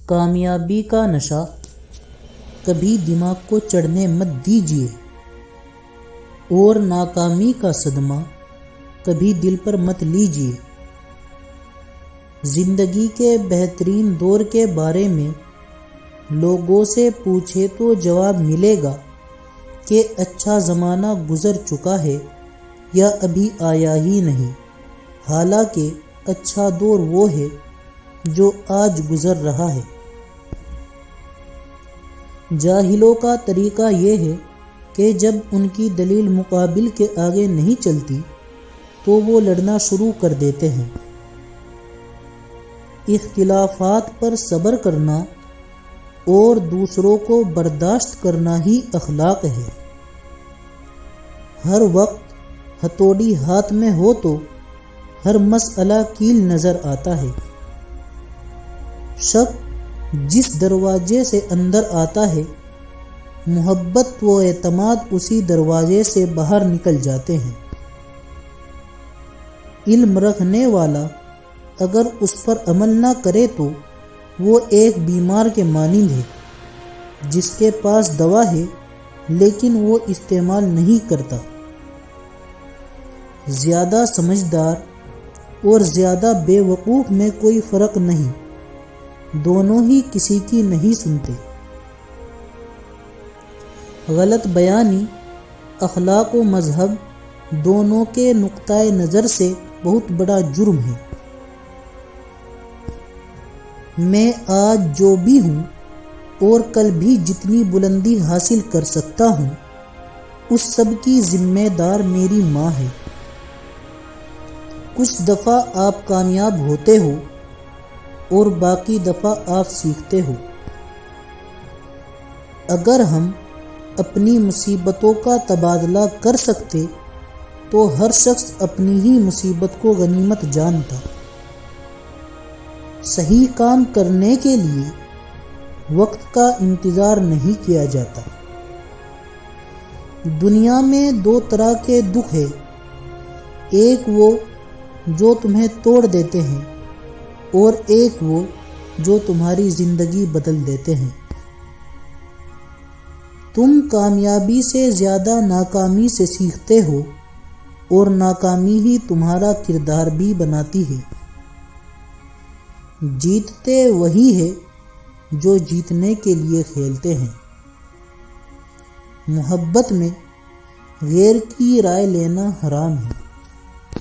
کامیابی کا نشہ کبھی دماغ کو چڑھنے مت دیجیے، اور ناکامی کا صدمہ کبھی دل پر مت لیجیے۔ زندگی کے بہترین دور کے بارے میں لوگوں سے پوچھے تو جواب ملے گا کہ اچھا زمانہ گزر چکا ہے یا ابھی آیا ہی نہیں، حالانکہ اچھا دور وہ ہے جو آج گزر رہا ہے۔ جاہلوں کا طریقہ یہ ہے کہ جب ان کی دلیل مقابل کے آگے نہیں چلتی تو وہ لڑنا شروع کر دیتے ہیں۔ اختلافات پر صبر کرنا اور دوسروں کو برداشت کرنا ہی اخلاق ہے۔ ہر وقت ہتھوڑی ہاتھ میں ہو تو ہر مسئلہ کیل نظر آتا ہے۔ شک جس دروازے سے اندر آتا ہے، محبت و اعتماد اسی دروازے سے باہر نکل جاتے ہیں۔ علم رکھنے والا اگر اس پر عمل نہ کرے تو وہ ایک بیمار کے مانند ہے جس کے پاس دوا ہے لیکن وہ استعمال نہیں کرتا۔ زیادہ سمجھدار اور زیادہ بے وقوف میں کوئی فرق نہیں، دونوں ہی کسی کی نہیں سنتے۔ غلط بیانی اخلاق و مذہب دونوں کے نقطۂ نظر سے بہت بڑا جرم ہے۔ میں آج جو بھی ہوں اور کل بھی جتنی بلندی حاصل کر سکتا ہوں، اس سب کی ذمہ دار میری ماں ہے۔ کچھ دفعہ آپ کامیاب ہوتے ہو اور باقی دفعہ آپ سیکھتے ہو۔ اگر ہم اپنی مصیبتوں کا تبادلہ کر سکتے تو ہر شخص اپنی ہی مصیبت کو غنیمت جانتا۔ صحیح کام کرنے کے لیے وقت کا انتظار نہیں کیا جاتا۔ دنیا میں دو طرح کے دکھ ہیں، ایک وہ جو تمہیں توڑ دیتے ہیں اور ایک وہ جو تمہاری زندگی بدل دیتے ہیں۔ تم کامیابی سے زیادہ ناکامی سے سیکھتے ہو اور ناکامی ہی تمہارا کردار بھی بناتی ہے۔ جیتتے وہی ہے جو جیتنے کے لیے کھیلتے ہیں۔ محبت میں غیر کی رائے لینا حرام ہے۔